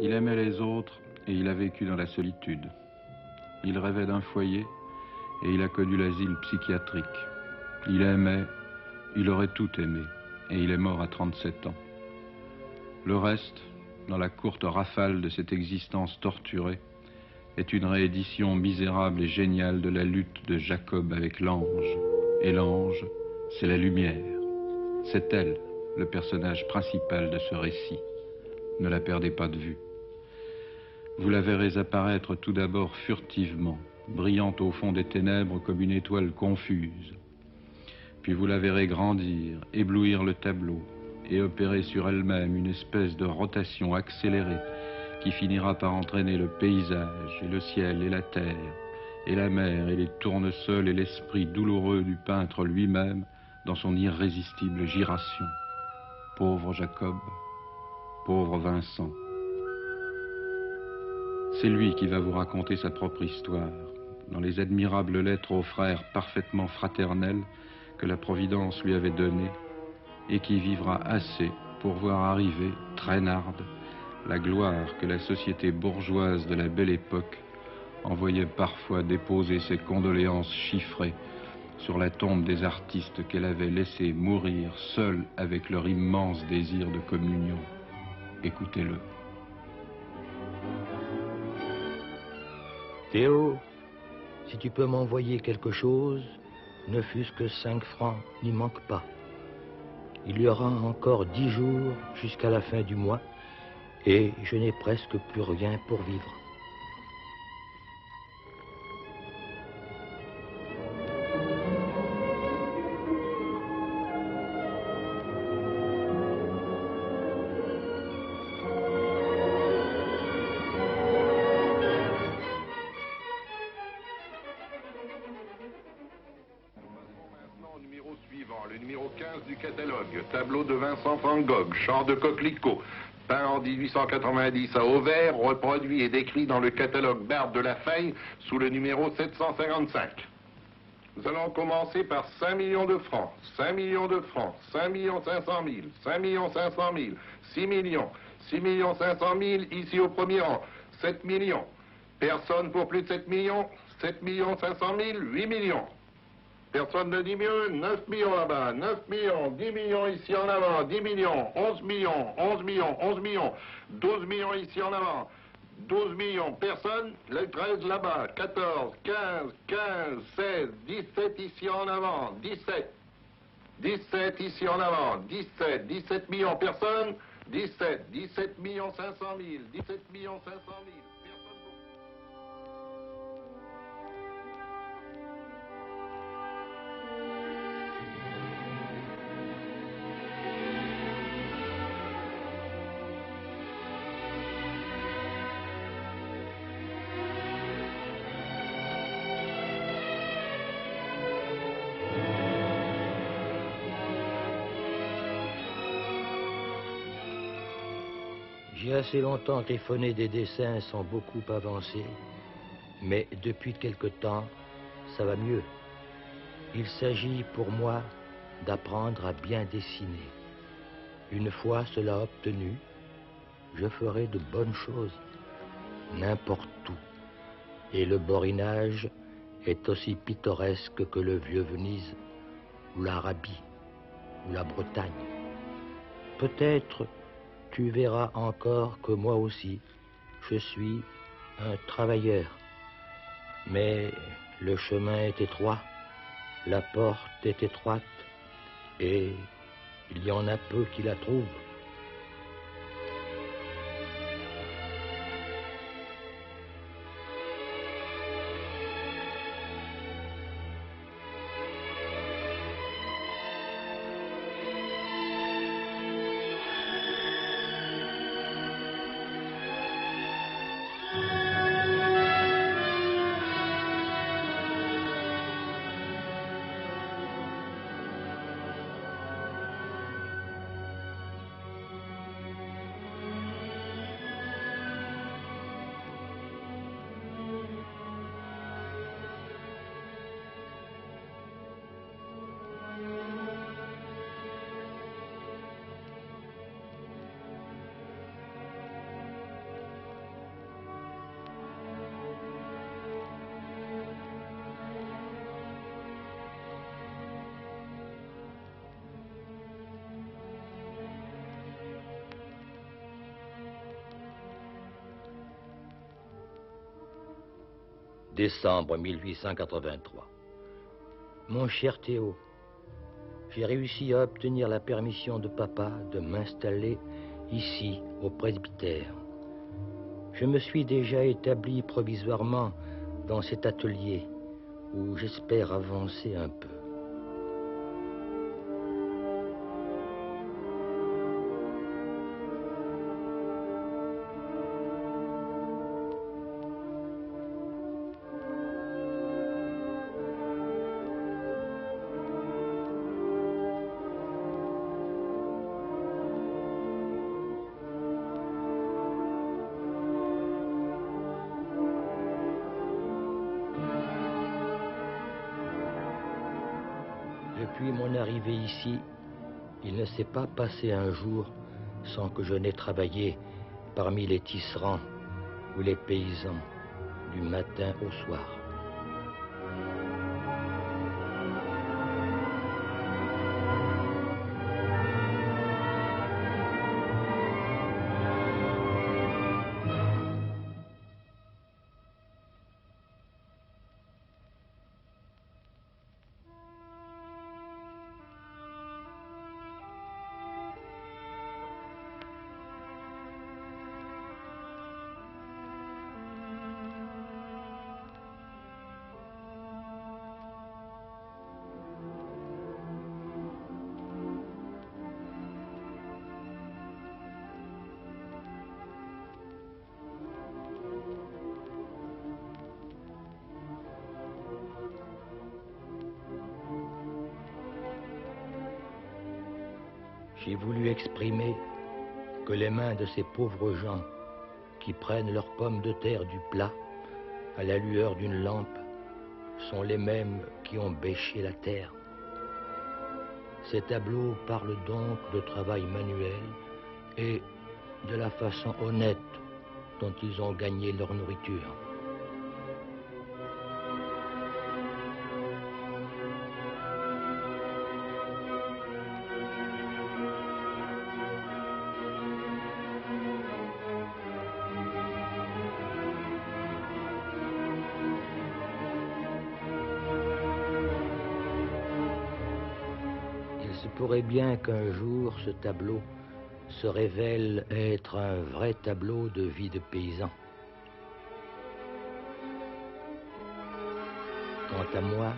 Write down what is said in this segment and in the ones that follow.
Il aimait les autres et il a vécu dans la solitude. Il rêvait d'un foyer et il a connu l'asile psychiatrique. Il aimait, il aurait tout aimé et il est mort à 37 ans. Le reste, dans la courte rafale de cette existence torturée, est une réédition misérable et géniale de la lutte de Jacob avec l'ange. Et l'ange, c'est la lumière. C'est elle, le personnage principal de ce récit. Ne la perdez pas de vue. Vous la verrez apparaître tout d'abord furtivement, brillante au fond des ténèbres comme une étoile confuse. Puis vous la verrez grandir, éblouir le tableau et opérer sur elle-même une espèce de rotation accélérée qui finira par entraîner le paysage et le ciel et la terre et la mer et les tournesols et l'esprit douloureux du peintre lui-même dans son irrésistible giration. Pauvre Jacob, pauvre Vincent. C'est lui qui va vous raconter sa propre histoire, dans les admirables lettres aux frères parfaitement fraternels que la Providence lui avait données, et qui vivra assez pour voir arriver, traînarde, la gloire que la société bourgeoise de la belle époque envoyait parfois déposer ses condoléances chiffrées sur la tombe des artistes qu'elle avait laissés mourir seuls avec leur immense désir de communion. Écoutez-le. Théo, si tu peux m'envoyer quelque chose, ne fût-ce que 5 francs, n'y manque pas. Il y aura encore 10 jours jusqu'à la fin du mois et je n'ai presque plus rien pour vivre. Le numéro 15 du catalogue, tableau de Vincent van Gogh, chant de coquelicot, peint en 1890 à Auvers, reproduit et décrit dans le catalogue Barbe de la Faye sous le numéro 755. Nous allons commencer par 5 millions de francs, 5 millions de francs, 5 millions 500 000, 5 millions 500 000, 6 millions, 6 millions 500 000, ici au premier rang, 7 millions. Personne pour plus de 7 millions, 7 millions 500 000, 8 millions. Personne ne dit mieux, 9 millions là-bas, 9 millions, 10 millions ici en avant, 10 millions, 11 millions, 11 millions, 11 millions, 12 millions ici en avant, 12 millions, personne, le 13 là-bas, 14, 15, 15, 16, 17 ici en avant, 17, 17 ici en avant, 17, 17 millions, personne, 17, 17 millions 500 000, 17 millions 500 000, personne. J'ai assez longtemps griffonné des dessins sans beaucoup avancer, mais depuis quelque temps, ça va mieux. Il s'agit pour moi d'apprendre à bien dessiner. Une fois cela obtenu, je ferai de bonnes choses, n'importe où. Et le borinage est aussi pittoresque que le vieux Venise, ou l'Arabie, ou la Bretagne. Peut-être tu verras encore que moi aussi, je suis un travailleur. Mais le chemin est étroit, la porte est étroite, et il y en a peu qui la trouvent. Décembre 1883. Mon cher Théo, j'ai réussi à obtenir la permission de papa de m'installer ici, au presbytère. Je me suis déjà établi provisoirement dans cet atelier où j'espère avancer un peu. Depuis mon arrivée ici, il ne s'est pas passé un jour sans que je n'ai travaillé parmi les tisserands ou les paysans du matin au soir. J'ai voulu exprimer que les mains de ces pauvres gens qui prennent leurs pommes de terre du plat à la lueur d'une lampe sont les mêmes qui ont bêché la terre. Ces tableaux parlent donc de travail manuel et de la façon honnête dont ils ont gagné leur nourriture. Il se pourrait bien qu'un jour ce tableau se révèle être un vrai tableau de vie de paysan. Quant à moi,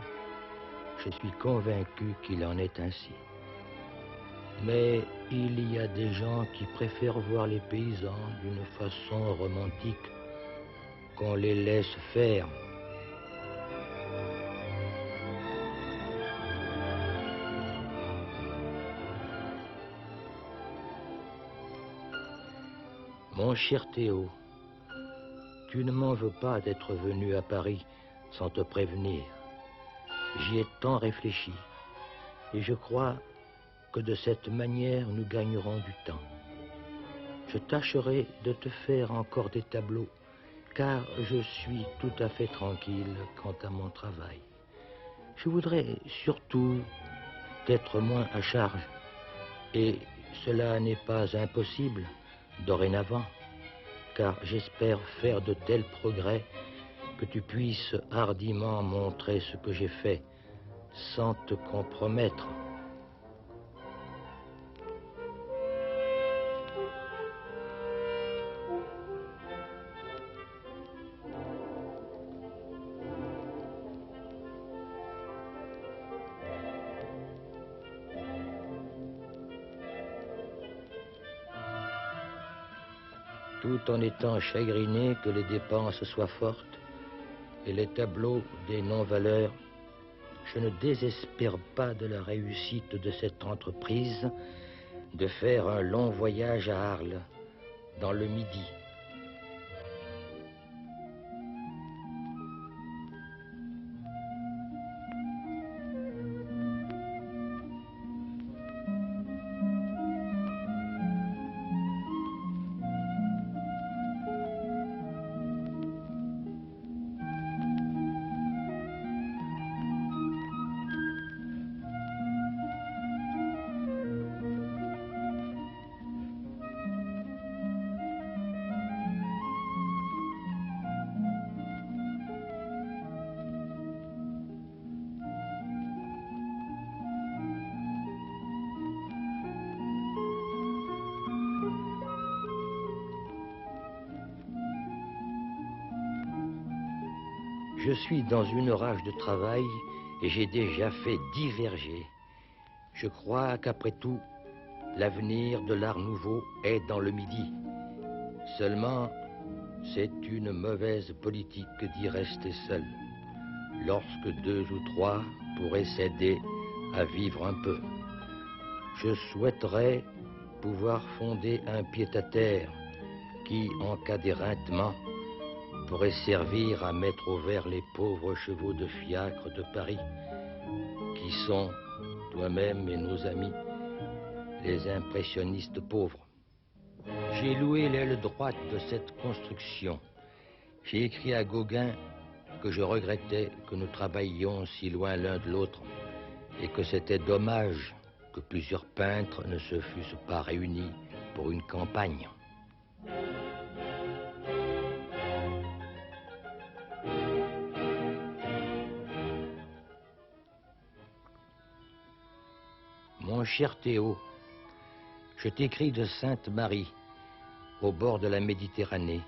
je suis convaincu qu'il en est ainsi. Mais il y a des gens qui préfèrent voir les paysans d'une façon romantique, qu'on les laisse faire. Mon cher Théo, tu ne m'en veux pas d'être venu à Paris sans te prévenir. J'y ai tant réfléchi et je crois que de cette manière nous gagnerons du temps. Je tâcherai de te faire encore des tableaux car je suis tout à fait tranquille quant à mon travail. Je voudrais surtout être moins à charge et cela n'est pas impossible dorénavant, car j'espère faire de tels progrès que tu puisses hardiment montrer ce que j'ai fait sans te compromettre. Tout en étant chagriné que les dépenses soient fortes et les tableaux des non-valeurs, je ne désespère pas de la réussite de cette entreprise de faire un long voyage à Arles, dans le Midi. Je suis dans une rage de travail et j'ai déjà fait diverger. Je crois qu'après tout, l'avenir de l'art nouveau est dans le Midi. Seulement, c'est une mauvaise politique d'y rester seul, lorsque 2 ou 3 pourraient s'aider à vivre un peu. Je souhaiterais pouvoir fonder un pied-à-terre qui, en cas d'éreintement, pourrait servir à mettre au vert les pauvres chevaux de fiacre de Paris, qui sont, toi-même et nos amis, les impressionnistes pauvres. J'ai loué l'aile droite de cette construction. J'ai écrit à Gauguin que je regrettais que nous travaillions si loin l'un de l'autre et que c'était dommage que plusieurs peintres ne se fussent pas réunis pour une campagne. Mon cher Théo, je t'écris de Sainte-Marie, au bord de la Méditerranée.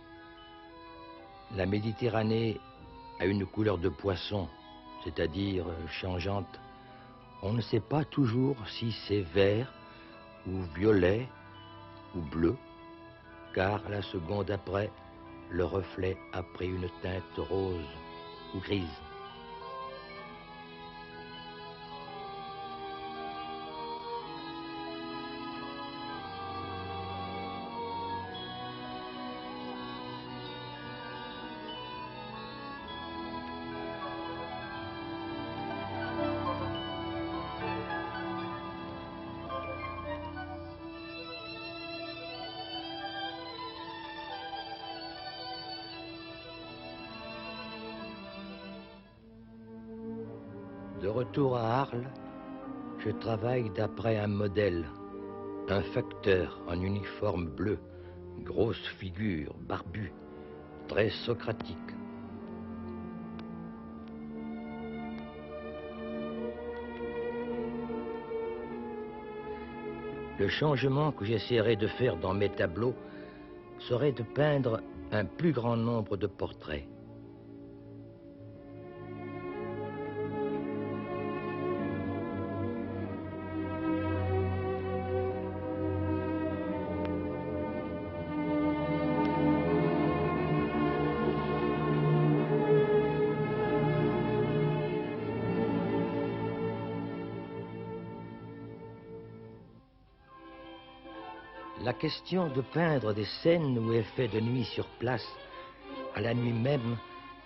La Méditerranée a une couleur de poisson, c'est-à-dire changeante. On ne sait pas toujours si c'est vert ou violet ou bleu, car la seconde après, le reflet a pris une teinte rose ou grise. De retour à Arles, je travaille d'après un modèle, un facteur en uniforme bleu, grosse figure, barbu, très socratique. Le changement que j'essaierai de faire dans mes tableaux serait de peindre un plus grand nombre de portraits. La question de peindre des scènes où est fait de nuit sur place, à la nuit même,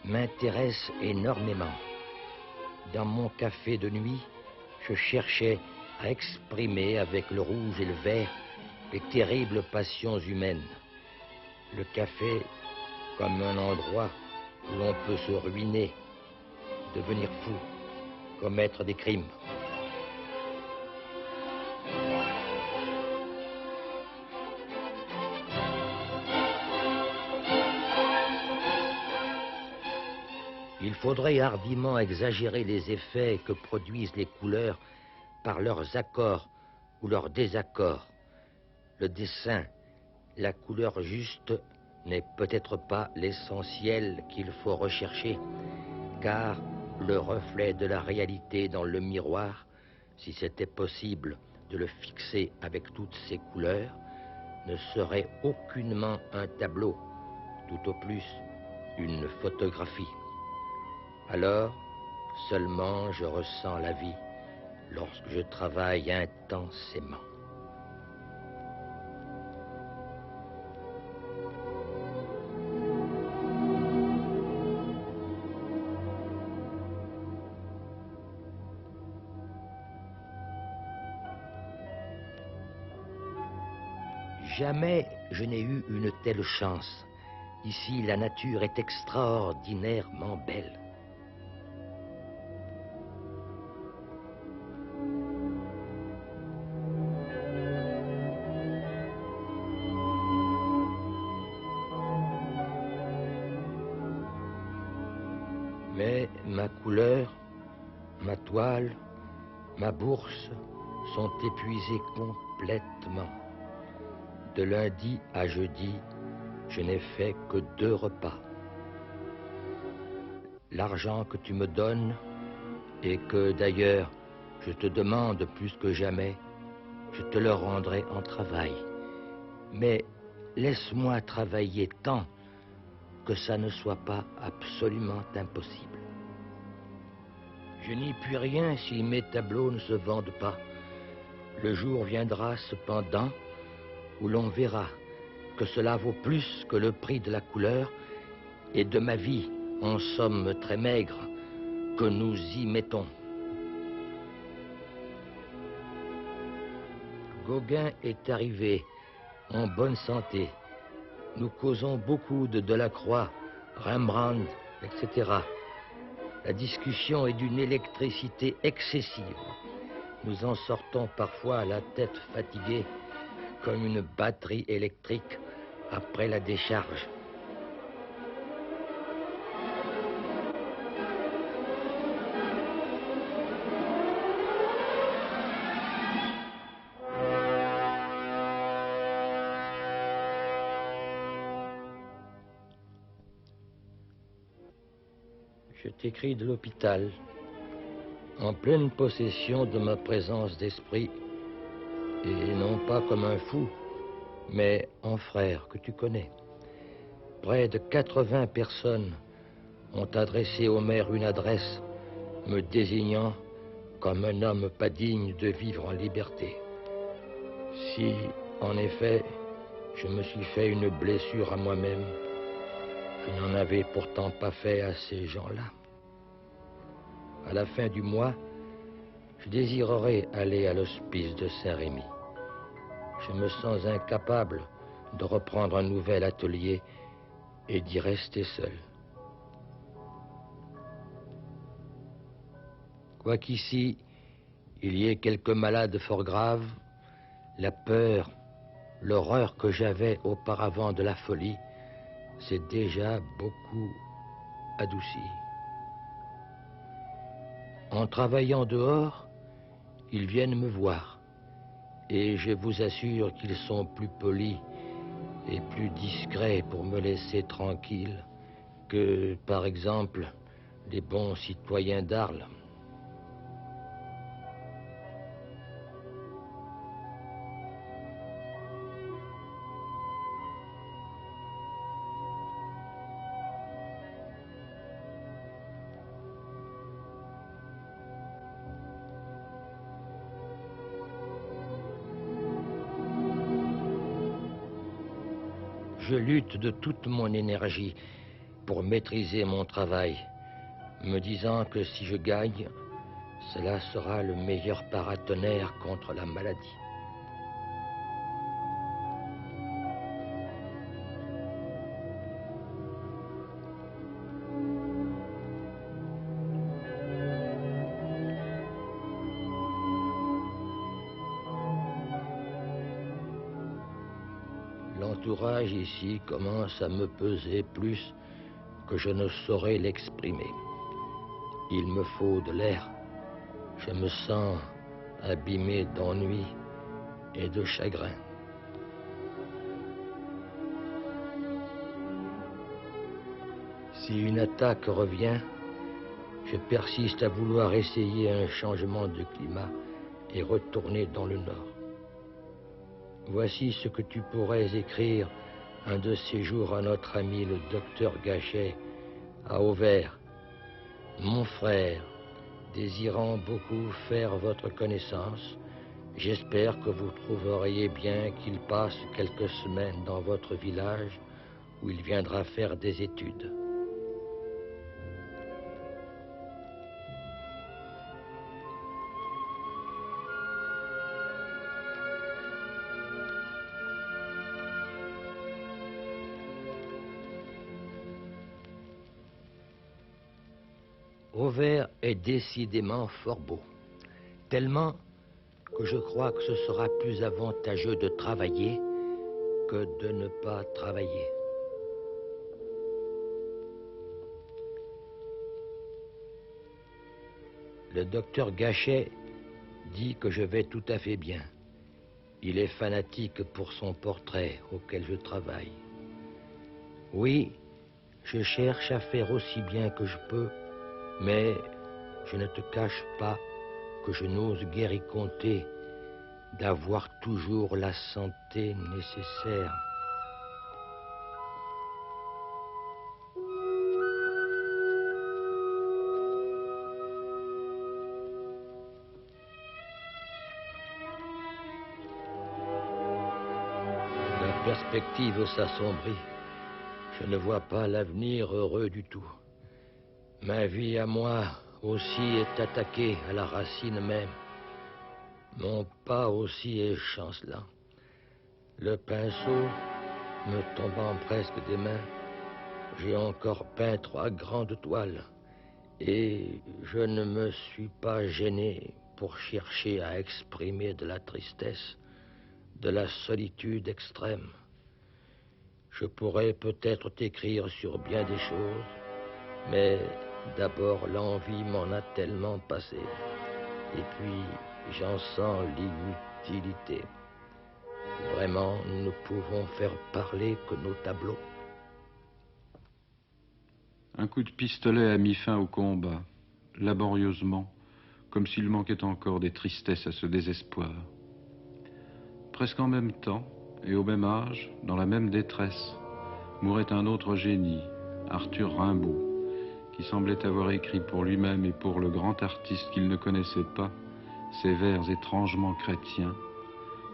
m'intéresse énormément. Dans mon café de nuit, je cherchais à exprimer avec le rouge et le vert les terribles passions humaines. Le café comme un endroit où l'on peut se ruiner, devenir fou, commettre des crimes. Il faudrait hardiment exagérer les effets que produisent les couleurs par leurs accords ou leurs désaccords. Le dessin, la couleur juste, n'est peut-être pas l'essentiel qu'il faut rechercher, car le reflet de la réalité dans le miroir, si c'était possible de le fixer avec toutes ses couleurs, ne serait aucunement un tableau, tout au plus une photographie. Alors, seulement je ressens la vie lorsque je travaille intensément. Jamais je n'ai eu une telle chance. Ici, la nature est extraordinairement belle. Mais ma couleur, ma toile, ma bourse sont épuisées complètement. De lundi à jeudi, je n'ai fait que 2 repas. l'argent que tu me donnes, et que d'ailleurs je te demande plus que jamais, je te le rendrai en travail. Mais laisse-moi travailler tant que ça ne soit pas absolument impossible. Je n'y puis rien si mes tableaux ne se vendent pas. Le jour viendra cependant où l'on verra que cela vaut plus que le prix de la couleur et de ma vie, en somme très maigre, que nous y mettons. Gauguin est arrivé en bonne santé. Nous causons beaucoup de Delacroix, Rembrandt, etc. La discussion est d'une électricité excessive. Nous en sortons parfois la tête fatiguée, comme une batterie électrique après la décharge. Je t'écris de l'hôpital, en pleine possession de ma présence d'esprit, et non pas comme un fou, mais en frère que tu connais. Près de 80 personnes ont adressé au maire une adresse me désignant comme un homme pas digne de vivre en liberté. Si, en effet, je me suis fait une blessure à moi-même, je n'en avais pourtant pas fait à ces gens-là. À la fin du mois, je désirerais aller à l'hospice de Saint-Rémy. Je me sens incapable de reprendre un nouvel atelier et d'y rester seul. Quoiqu'ici, il y ait quelques malades fort graves, la peur, l'horreur que j'avais auparavant de la folie, s'est déjà beaucoup adoucie. En travaillant dehors, ils viennent me voir, et je vous assure qu'ils sont plus polis et plus discrets pour me laisser tranquille que, par exemple, les bons citoyens d'Arles. Je lutte de toute mon énergie pour maîtriser mon travail, me disant que si je gagne, cela sera le meilleur paratonnerre contre la maladie. L'entourage ici commence à me peser plus que je ne saurais l'exprimer. Il me faut de l'air. Je me sens abîmé d'ennui et de chagrin. Si une attaque revient, je persiste à vouloir essayer un changement de climat et retourner dans le nord. Voici ce que tu pourrais écrire un de ces jours à notre ami le docteur Gachet à Auvers. Mon frère, désirant beaucoup faire votre connaissance, j'espère que vous trouveriez bien qu'il passe quelques semaines dans votre village où il viendra faire des études. Auvers est décidément fort beau, tellement que je crois que ce sera plus avantageux de travailler que de ne pas travailler. Le docteur Gachet dit que je vais tout à fait bien. Il est fanatique pour son portrait auquel je travaille. Oui, Je cherche à faire aussi bien que je peux, mais je ne te cache pas que je n'ose guère y compter d'avoir toujours la santé nécessaire. La perspective s'assombrit. Je ne vois pas l'avenir heureux du tout. Ma vie à moi aussi est attaquée à la racine même. Mon pas aussi est chancelant. Le pinceau me tombant presque des mains, j'ai encore peint 3 grandes toiles. Et je ne me suis pas gêné pour chercher à exprimer de la tristesse, de la solitude extrême. Je pourrais peut-être t'écrire sur bien des choses, mais d'abord l'envie m'en a tellement passé. Et puis j'en sens l'inutilité. Vraiment, nous ne pouvons faire parler que nos tableaux. Un coup de pistolet a mis fin au combat, laborieusement, comme s'il manquait encore des tristesses à ce désespoir. Presque en même temps, et au même âge, dans la même détresse, mourait un autre génie, Arthur Rimbaud, qui semblait avoir écrit pour lui-même et pour le grand artiste qu'il ne connaissait pas, ces vers étrangement chrétiens.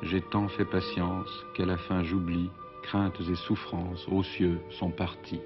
J'ai tant fait patience qu'à la fin j'oublie, craintes et souffrances aux cieux sont partis.